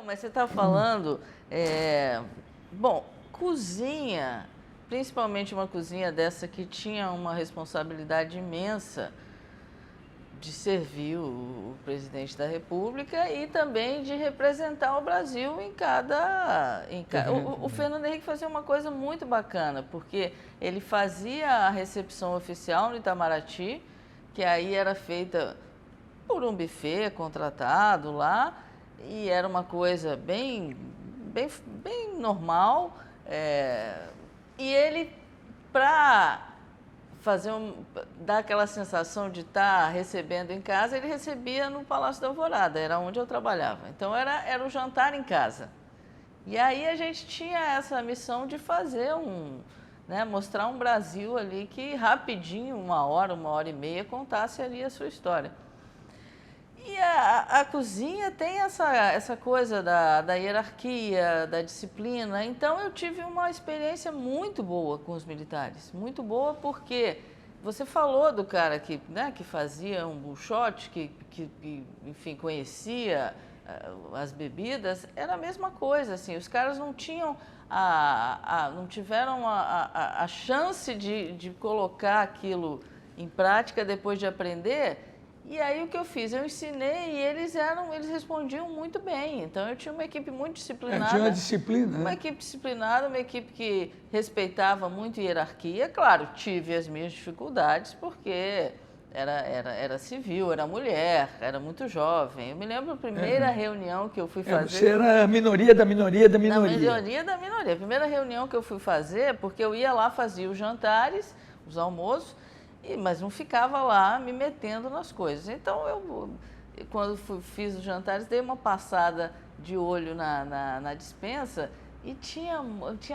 Não, mas você está falando, bom, cozinha, principalmente uma cozinha dessa que tinha uma responsabilidade imensa de servir o presidente da República e também de representar o Brasil em cada... O Fernando Henrique fazia uma coisa muito bacana, porque ele fazia a recepção oficial no Itamaraty, que aí era feita por um buffet contratado lá, e era uma coisa bem normal. E ele, para dar aquela sensação de estar recebendo em casa, ele recebia no Palácio da Alvorada, era onde eu trabalhava. Então era o jantar em casa. E aí a gente tinha essa missão de fazer mostrar um Brasil ali que rapidinho, 1 hora e meia, contasse ali a sua história. E a cozinha tem essa coisa da hierarquia, da disciplina. Então, eu tive uma experiência muito boa com os militares. Muito boa porque você falou do cara que fazia um buchote, que enfim, conhecia as bebidas. Era a mesma coisa, assim. Os caras não tinham não tiveram a chance de colocar aquilo em prática depois de aprender. E aí o que eu fiz? Eu ensinei e eles respondiam muito bem. Então eu tinha uma equipe muito disciplinada. Tinha uma disciplina, Uma né? equipe disciplinada, uma equipe que respeitava muito a hierarquia. Claro, tive as minhas dificuldades porque era civil, era mulher, era muito jovem. Eu me lembro a primeira reunião que eu fui fazer... Você era a minoria da minoria da minoria. Da minoria da minoria. A primeira reunião que eu fui fazer, porque eu ia lá, fazia os jantares, os almoços, mas não ficava lá me metendo nas coisas. Então, quando fiz os jantares, dei uma passada de olho na despensa e tinha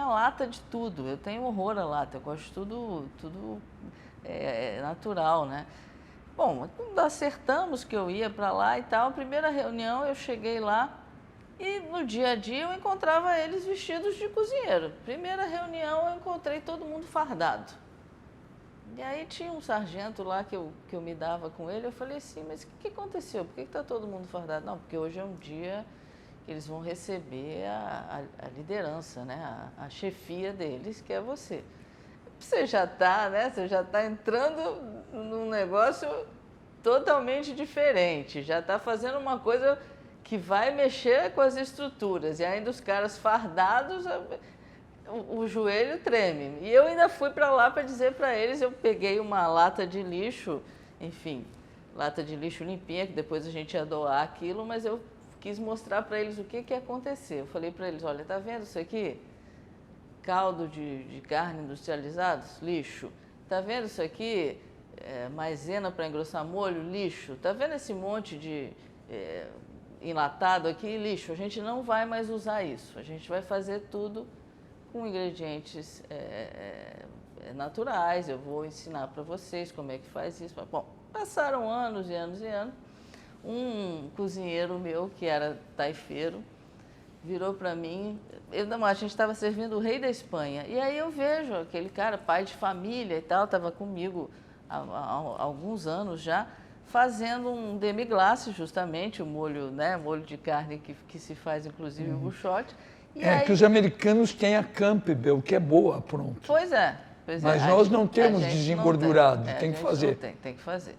lata de tudo. Eu tenho horror à lata, eu gosto de tudo natural, né? Bom, acertamos que eu ia para lá e tal. A primeira reunião eu cheguei lá e no dia a dia eu encontrava eles vestidos de cozinheiro. Primeira reunião eu encontrei todo mundo fardado. E aí tinha um sargento lá que eu me dava com ele, eu falei assim, mas o que aconteceu? Por que está todo mundo fardado? Não, porque hoje é um dia que eles vão receber a liderança, né? A chefia deles, que é você. Você já está, né? Você já está entrando num negócio totalmente diferente, já está fazendo uma coisa que vai mexer com as estruturas, e ainda os caras fardados... O joelho treme. E eu ainda fui para lá para dizer para eles, eu peguei uma lata de lixo, enfim, lata de lixo limpinha, que depois a gente ia doar aquilo, mas eu quis mostrar para eles o que aconteceu. Eu falei para eles, olha, tá vendo isso aqui? Caldo de carne industrializados? Lixo. Tá vendo isso aqui? Maisena para engrossar molho? Lixo. Tá vendo esse monte de enlatado aqui? Lixo. A gente não vai mais usar isso. A gente vai fazer tudo com ingredientes naturais. Eu vou ensinar para vocês como é que faz isso. Bom, passaram anos e anos e anos. Um cozinheiro meu, que era taifeiro, virou para mim. A gente estava servindo o rei da Espanha. E aí eu vejo aquele cara, pai de família e tal, estava comigo há alguns anos já, fazendo um demi-glace, justamente, o molho, né, molho de carne que se faz, inclusive, o buchote. Que os americanos têm a Campbell, que é boa, pronto. Pois é. Mas nós não temos desengordurado, tem que fazer. Tem que fazer.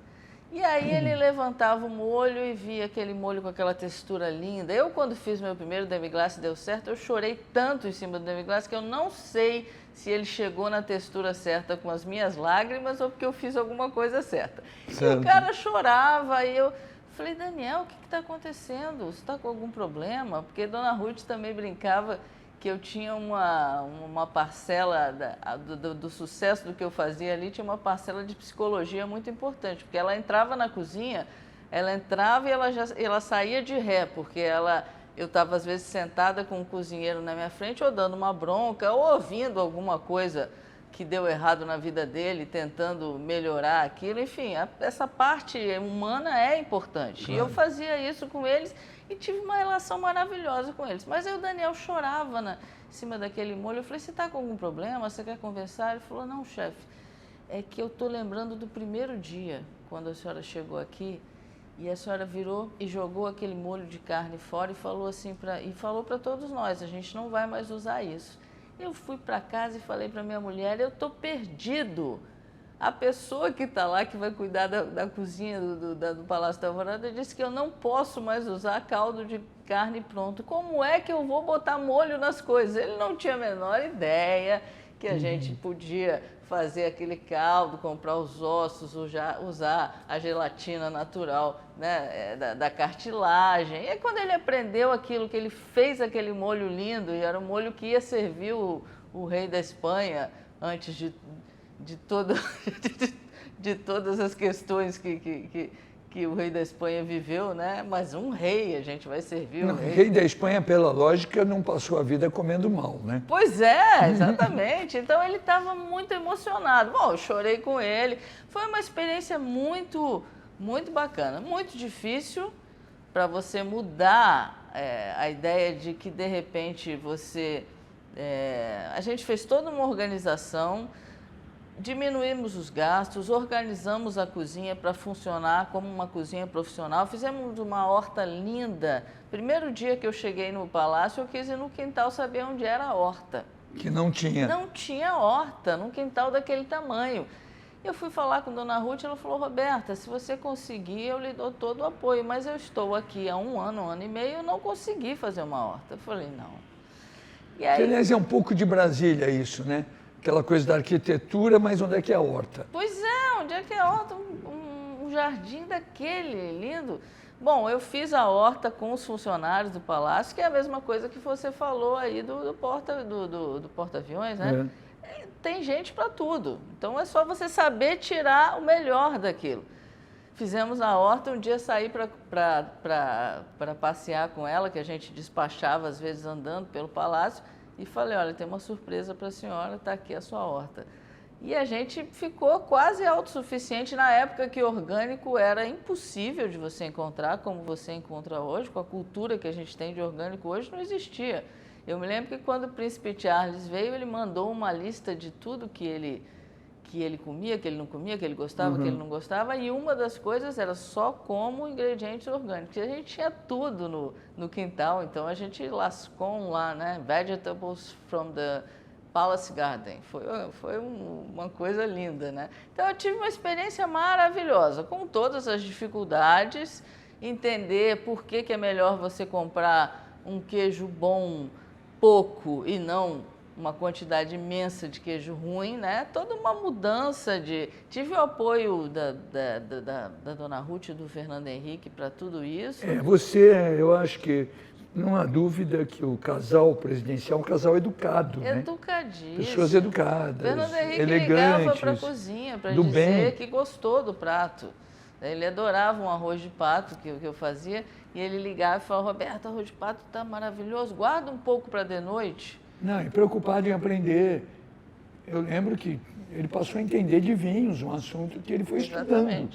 E aí ele levantava o molho e via aquele molho com aquela textura linda. Eu, quando fiz meu primeiro demi-glace, deu certo, eu chorei tanto em cima do demi-glace que eu não sei se ele chegou na textura certa com as minhas lágrimas ou porque eu fiz alguma coisa certa. Certo. E o cara chorava e eu... Falei, Daniel, o que está acontecendo? Você está com algum problema? Porque Dona Ruth também brincava que eu tinha uma parcela do sucesso do que eu fazia ali, tinha uma parcela de psicologia muito importante, porque ela entrava na cozinha, ela entrava e ela saía de ré, porque eu estava às vezes sentada com um cozinheiro na minha frente, ou dando uma bronca, ou ouvindo alguma coisa que deu errado na vida dele, tentando melhorar aquilo. Enfim, essa parte humana é importante. Claro. E eu fazia isso com eles e tive uma relação maravilhosa com eles. Mas aí o Daniel chorava em cima daquele molho. Eu falei, você está com algum problema? Você quer conversar? Ele falou, não, chefe, é que eu estou lembrando do primeiro dia, quando a senhora chegou aqui, E a senhora virou e jogou aquele molho de carne fora e falou assim para todos nós, a gente não vai mais usar isso. Eu fui para casa e falei para minha mulher, eu estou perdido. A pessoa que está lá, que vai cuidar da cozinha do Palácio da Alvorada, disse que eu não posso mais usar caldo de carne pronto. Como é que eu vou botar molho nas coisas? Ele não tinha a menor ideia que a gente podia fazer aquele caldo, comprar os ossos, usar a gelatina natural, né, da cartilagem. E aí, quando ele aprendeu aquilo, que ele fez aquele molho lindo, e era um molho que ia servir o rei da Espanha antes de todas as questões que o rei da Espanha viveu, né? Mas um rei, a gente vai servir o rei. O rei da Espanha, pela lógica, não passou a vida comendo mal, né? Pois é, exatamente. Então ele estava muito emocionado. Bom, eu chorei com ele. Foi uma experiência muito, muito bacana. Muito difícil para você mudar a ideia de que, de repente, você... a gente fez toda uma organização, diminuímos os gastos, organizamos a cozinha para funcionar como uma cozinha profissional, fizemos uma horta linda. Primeiro dia que eu cheguei no palácio, eu quis ir no quintal saber onde era a horta. Que não tinha. Não tinha horta, num quintal daquele tamanho. Eu fui falar com Dona Ruth, ela falou, Roberta, se você conseguir, eu lhe dou todo o apoio, mas eu estou aqui há um ano e meio, eu não consegui fazer uma horta. Eu falei, não. E aí... Aliás, é um pouco de Brasília isso, né? Aquela coisa da arquitetura, mas onde é que é a horta? Pois é, onde é que é a horta? Um jardim daquele, lindo. Bom, eu fiz a horta com os funcionários do palácio, que é a mesma coisa que você falou aí do porta-aviões, né? Tem gente para tudo. Então é só você saber tirar o melhor daquilo. Fizemos a horta, um dia saí para passear com ela, que a gente despachava às vezes andando pelo palácio, e falei, olha, tem uma surpresa para a senhora, está aqui a sua horta. E a gente ficou quase autossuficiente na época que orgânico era impossível de você encontrar, como você encontra hoje, com a cultura que a gente tem de orgânico hoje, não existia. Eu me lembro que quando o príncipe Charles veio, ele mandou uma lista de tudo que ele comia, que ele não comia, que ele gostava, que ele não gostava, e uma das coisas era só como ingredientes orgânicos. E a gente tinha tudo no quintal, então a gente lascou lá, né? Vegetables from the Palace Garden. Foi uma coisa linda, né? Então eu tive uma experiência maravilhosa, com todas as dificuldades, entender por que é melhor você comprar um queijo bom pouco e não uma quantidade imensa de queijo ruim, né? Toda uma mudança de... Tive o apoio da Dona Ruth e do Fernando Henrique para tudo isso. Eu acho que não há dúvida que o casal presidencial é um casal educado, né? Educadíssimo. Pessoas educadas, Fernando Henrique elegantes, ligava para a cozinha para dizer que gostou do prato. Ele adorava um arroz de pato que eu fazia, e ele ligava e falava, Roberta, arroz de pato está maravilhoso, guarda um pouco para de noite. Não, e preocupado em aprender. Eu lembro que ele passou a entender de vinhos, um assunto que ele foi estudando.